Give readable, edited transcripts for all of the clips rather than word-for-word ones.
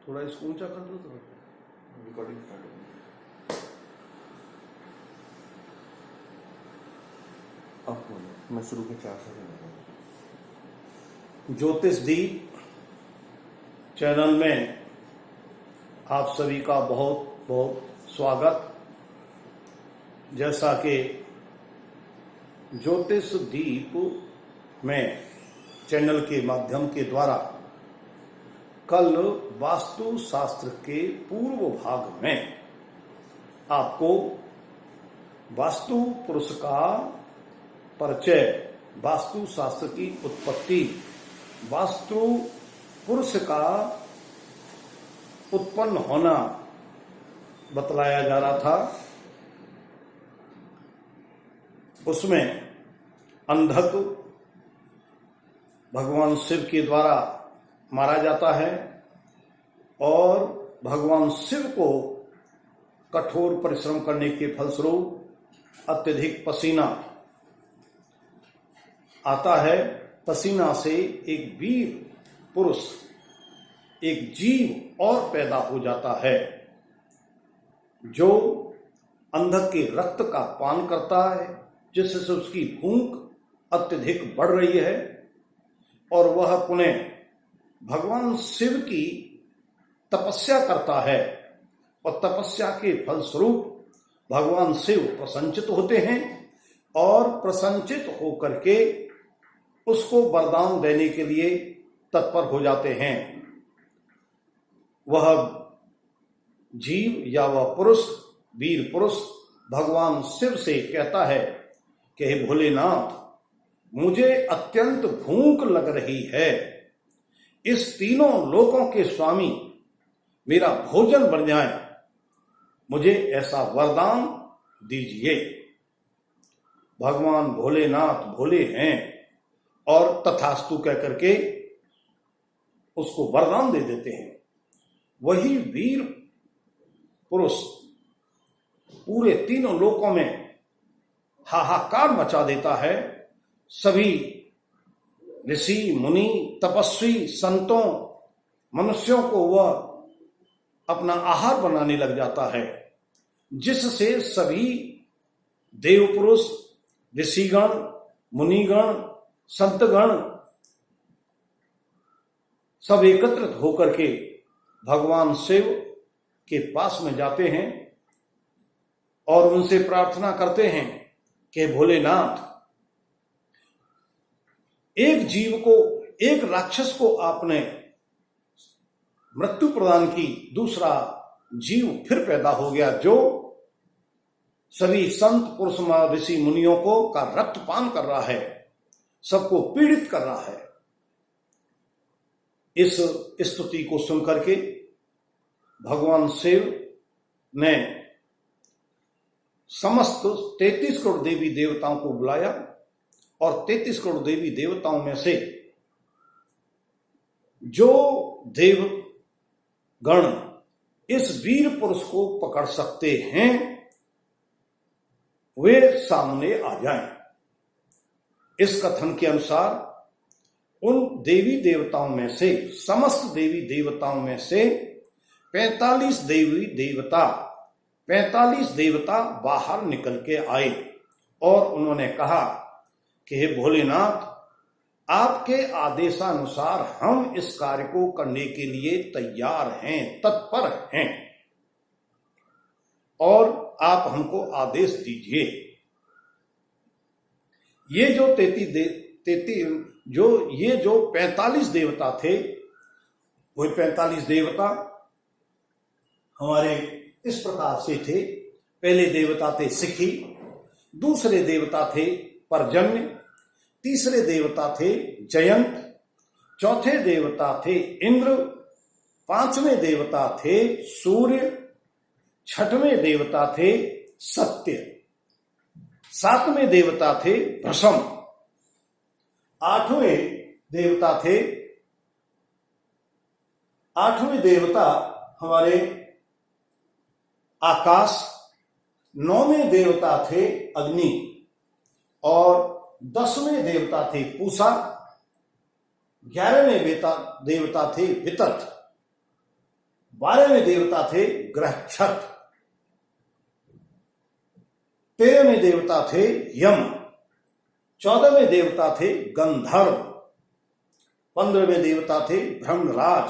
थोड़ा इसको ऊंचा कर दो तो रिकॉर्डिंग स्टार्ट हो गई। अब बोलो, मैं शुरू के 4 सेकंड। ज्योतिष दीप चैनल में आप सभी का बहुत बहुत स्वागत। जैसा कि ज्योतिष दीप में चैनल के माध्यम के द्वारा कल वास्तु शास्त्र के पूर्व भाग में आपको वास्तु पुरुष का परिचय, वास्तु शास्त्र की उत्पत्ति, वास्तु पुरुष का उत्पन्न होना बतलाया जा रहा था। उसमें अंधक भगवान शिव के द्वारा मारा जाता है और भगवान शिव को कठोर परिश्रम करने के फलस्वरूप अत्यधिक पसीना आता है। पसीना से एक वीर पुरुष, एक जीव और पैदा हो जाता है जो अंधक के रक्त का पान करता है, जिससे उसकी भूख अत्यधिक बढ़ रही है और वह पुनः भगवान शिव की तपस्या करता है और तपस्या के फलस्वरूप भगवान शिव प्रसन्नचित होते हैं और प्रसन्नचित होकर के उसको वरदान देने के लिए तत्पर हो जाते हैं। वह जीव या वह पुरुष, वीर पुरुष भगवान शिव से कहता है कि हे भोलेनाथ, मुझे अत्यंत भूख लग रही है, इस तीनों लोकों के स्वामी मेरा भोजन बन जाए, मुझे ऐसा वरदान दीजिए। भगवान भोलेनाथ भोले हैं और तथास्तु कह करके उसको वरदान दे देते हैं। वही वीर पुरुष पूरे तीनों लोकों में हाहाकार मचा देता है। सभी ऋषि मुनि तपस्वी संतों मनुष्यों को वह अपना आहार बनाने लग जाता है, जिससे सभी देव पुरुष, ऋषिगण, मुनिगण, संतगण सब एकत्रित होकर के भगवान शिव के पास में जाते हैं और उनसे प्रार्थना करते हैं कि भोलेनाथ, एक जीव को, एक राक्षस को आपने मृत्यु प्रदान की, दूसरा जीव फिर पैदा हो गया जो सभी संत पुरुष ऋषि मुनियों को का रक्तपान कर रहा है, सबको पीड़ित कर रहा है। इस स्तुति को सुनकर के भगवान शिव ने समस्त 33 करोड़ देवी देवताओं को बुलाया और 33 करोड़ देवी देवताओं में से जो देव गण इस वीर पुरुष को पकड़ सकते हैं वे सामने आ जाएं। इस कथन के अनुसार उन देवी देवताओं में से, समस्त देवी देवताओं में से 45 देवता बाहर निकल के आए और उन्होंने कहा कि हे भोलेनाथ, आपके आदेशानुसार हम इस कार्य को करने के लिए तैयार हैं, तत्पर हैं और आप हमको आदेश दीजिए। ये जो 45 देवता थे, वही 45 देवता हमारे इस प्रकार से थे। पहले देवता थे सिखी, दूसरे देवता थे पर्जन्य, तीसरे देवता थे जयंत, चौथे देवता थे इंद्र, पांचवें देवता थे सूर्य, छठवें देवता थे सत्य, सातवें देवता थे भ्रशम, आठवें देवता हमारे आकाश, 9वें देवता थे अग्नि और 10वें देवता थे पूषा, 11वें देवता थे वितत 12वें देवता थे ग्रहक्षत, 13वें देवता थे यम, 14वें देवता थे गंधर्व, 15वें देवता थे भृंगराज,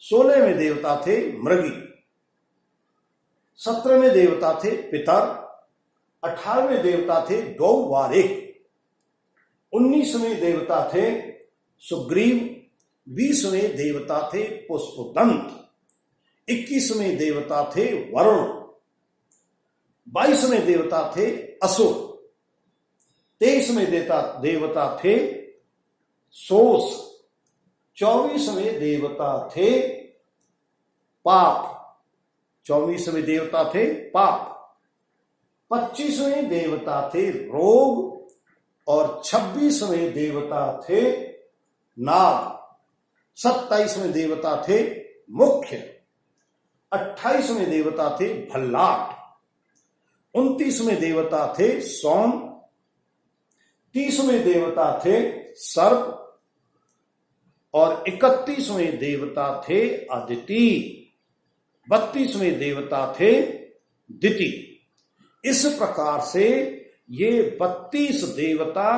16वें देवता थे मृगी, 17वें देवता थे पितर, 18वें देवता थे गौवारिक, 19वें देवता थे सुग्रीव, 20वें देवता थे पुष्पदंत, 21वें देवता थे वरुण, 22वें देवता थे असुर, 23वें देवता थे सोस, 24वें देवता थे पाप, 24वें देवता थे पाप, 25वें देवता थे रोग और 26वें देवता थे नाग, 27वें देवता थे मुख्य, 28वें देवता थे भल्लाट, 29वें देवता थे सोम, 30वें देवता थे सर्प और 31वें देवता थे अदिति, 32वें देवता थे दिति। इस प्रकार से ये 32 देवता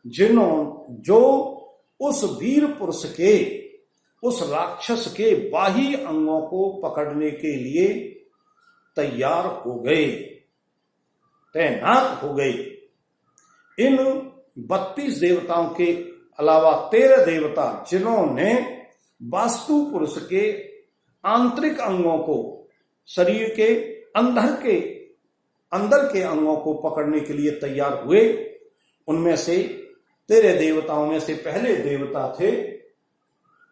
जो उस वीर पुरुष के, उस राक्षस के बाही अंगों को पकड़ने के लिए तैयार हो गए, तैनात हो गए। इन 32 देवताओं के अलावा 13 देवता जिन्होंने वास्तु पुरुष के आंतरिक अंगों को, शरीर के अंदर के अंगों को पकड़ने के लिए तैयार हुए, उनमें से 13 देवताओं में से पहले देवता थे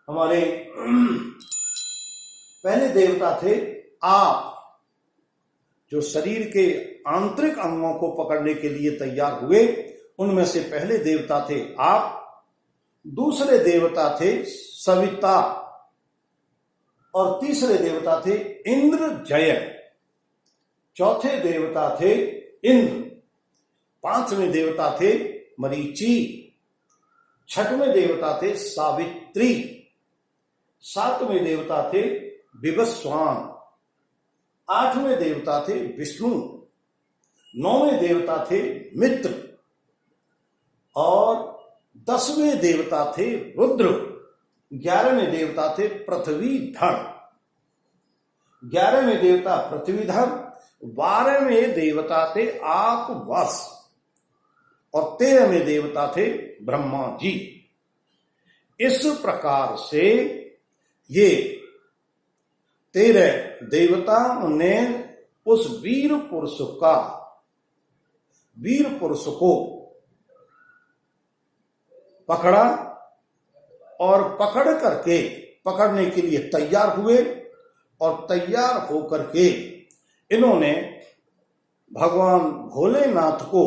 हमारे पहले देवता थे आप, जो शरीर के आंतरिक अंगों को पकड़ने के लिए तैयार हुए। उनमें से पहले देवता थे आप, दूसरे देवता थे सविता और तीसरे देवता थे इंद्र जय, चौथे देवता थे इंद्र, 5वें देवता थे मरीचि, 6वें देवता थे सावित्री, 7वें देवता थे विवस्वान, 8वें देवता थे विष्णु, 9वें देवता थे मित्र और 10वें देवता थे रुद्र, 11वें देवता थे पृथ्वीधर, 11वें देवता पृथ्वीधर, 12वें देवता थे आप वस और 13वें देवता थे ब्रह्मा जी। इस प्रकार से ये 13 देवताओं ने उस वीर पुरुष को पकड़ा और पकड़ने के लिए तैयार हुए और तैयार होकर के इन्होंने भगवान भोलेनाथ को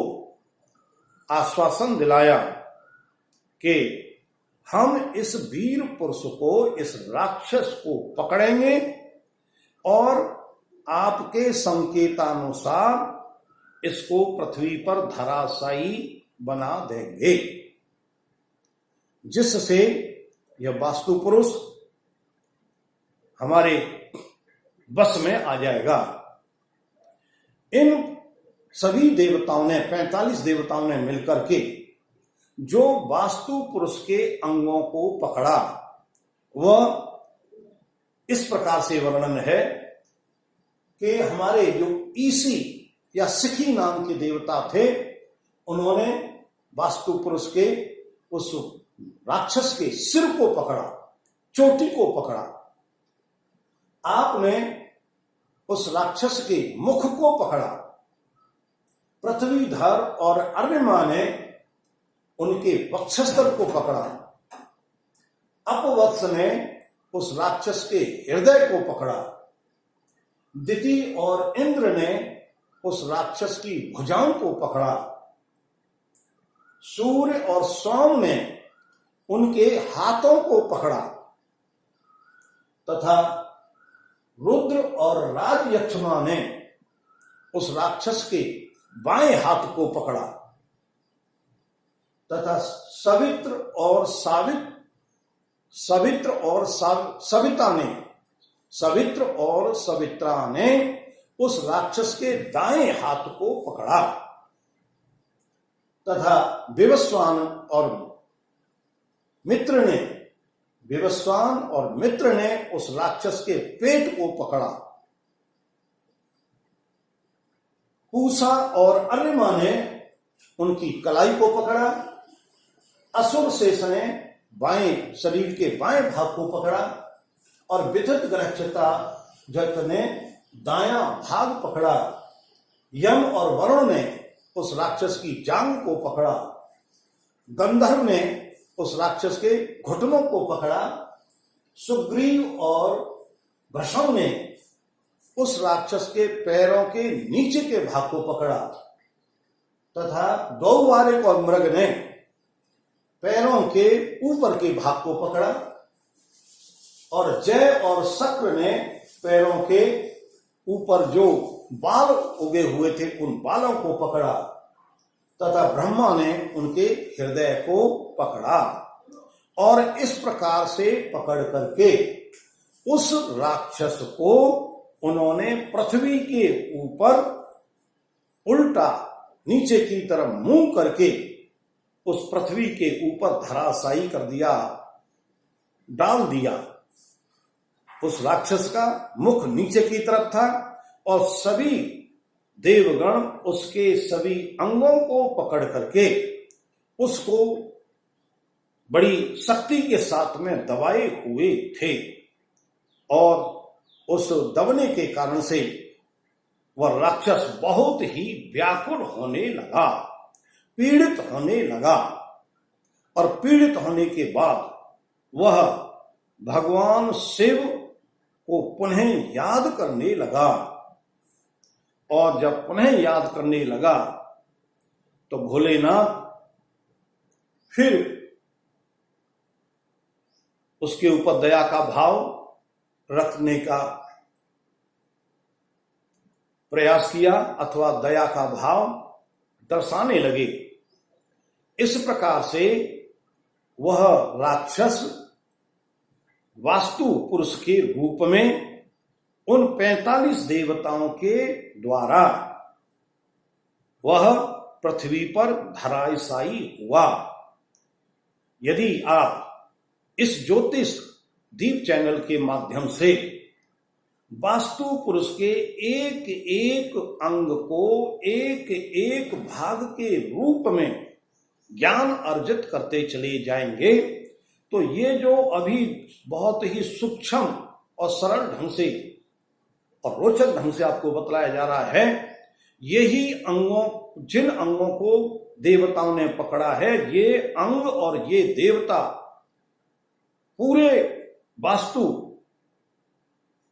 आश्वासन दिलाया कि हम इस वीर पुरुष को, इस राक्षस को पकड़ेंगे और आपके संकेतानुसार इसको पृथ्वी पर धराशायी बना देंगे, जिससे यह वास्तु पुरुष हमारे बस में आ जाएगा। इन सभी देवताओं ने, 45 देवताओं ने मिलकर के जो वास्तु पुरुष के अंगों को पकड़ा, वह इस प्रकार से वर्णन है कि हमारे जो ईसी या सिखी नाम के देवता थे, उन्होंने वास्तु पुरुष के उस राक्षस के सिर को पकड़ा, चोटी को पकड़ा। आपने उस राक्षस के मुख को पकड़ा। पृथ्वीधर और अर्यमा ने उनके वक्षस्थल को पकड़ा। अपवत्स ने उस राक्षस के हृदय को पकड़ा। दिति और इंद्र ने उस राक्षस की भुजाओं को पकड़ा। सूर्य और सोम ने उनके हाथों को पकड़ा तथा रुद्र और राजयक्षमा ने उस राक्षस के बाएं हाथ को पकड़ा तथा सवित्र और सविता ने सवित्र और सवित्रा ने उस राक्षस के दाएं हाथ को पकड़ा तथा विवस्वान और मित्र ने उस राक्षस के पेट को पकड़ा। पूसा और अर्यमा ने उनकी कलाई को पकड़ा। असुर शेष ने बाएं शरीर के बाएं भाग को पकड़ा और विद्युत ग्रहचता जट ने दायां भाग पकड़ा। यम और वरुण ने उस राक्षस की जांग को पकड़ा। गंधर्व ने उस राक्षस के घुटनों को पकड़ा। सुग्रीव और भृशम ने उस राक्षस के पैरों के नीचे के भाग को पकड़ा तथा गौवारिक और मृग ने पैरों के ऊपर के भाग को पकड़ा और जय और शक्र ने पैरों के ऊपर जो बाल उगे हुए थे उन बालों को पकड़ा तथा ब्रह्मा ने उनके हृदय को पकड़ा और इस प्रकार से पकड़ करके उस राक्षस को उन्होंने पृथ्वी के ऊपर उल्टा नीचे की तरफ मुंह करके उस पृथ्वी के ऊपर धराशायी कर दिया, डाल दिया। उस राक्षस का मुख नीचे की तरफ था और सभी देवगण उसके सभी अंगों को पकड़ करके उसको बड़ी शक्ति के साथ में दबाए हुए थे और उस दबने के कारण से वह राक्षस बहुत ही व्याकुल होने लगा, पीड़ित होने लगा और पीड़ित होने के बाद वह भगवान शिव को पुनः याद करने लगा और जब पुनः याद करने लगा तो भोलेनाथ फिर उसके ऊपर दया का भाव रखने का प्रयास किया अथवा दया का भाव दर्शाने लगे। इस प्रकार से वह राक्षस वास्तु पुरुष के रूप में उन 45 देवताओं के द्वारा वह पृथ्वी पर धराशायी हुआ। यदि आप इस ज्योतिष दीप चैनल के माध्यम से वास्तु पुरुष के एक एक अंग को एक एक भाग के रूप में ज्ञान अर्जित करते चले जाएंगे तो ये जो अभी बहुत ही सूक्ष्म और सरल ढंग से और रोचक ढंग से आपको बतलाया जा रहा है, यही अंगों जिन अंगों को देवताओं ने पकड़ा है, ये अंग और ये देवता पूरे वास्तु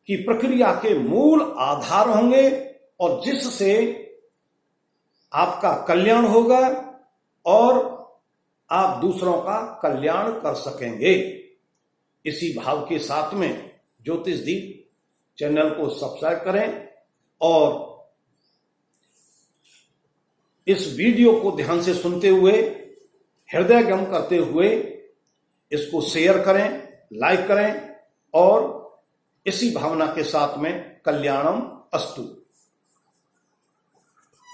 की प्रक्रिया के मूल आधार होंगे और जिससे आपका कल्याण होगा और आप दूसरों का कल्याण कर सकेंगे। इसी भाव के साथ में ज्योतिष दीप चैनल को सब्सक्राइब करें और इस वीडियो को ध्यान से सुनते हुए हृदयंगम करते हुए इसको शेयर करें, लाइक करें और इसी भावना के साथ में कल्याणम अस्तु।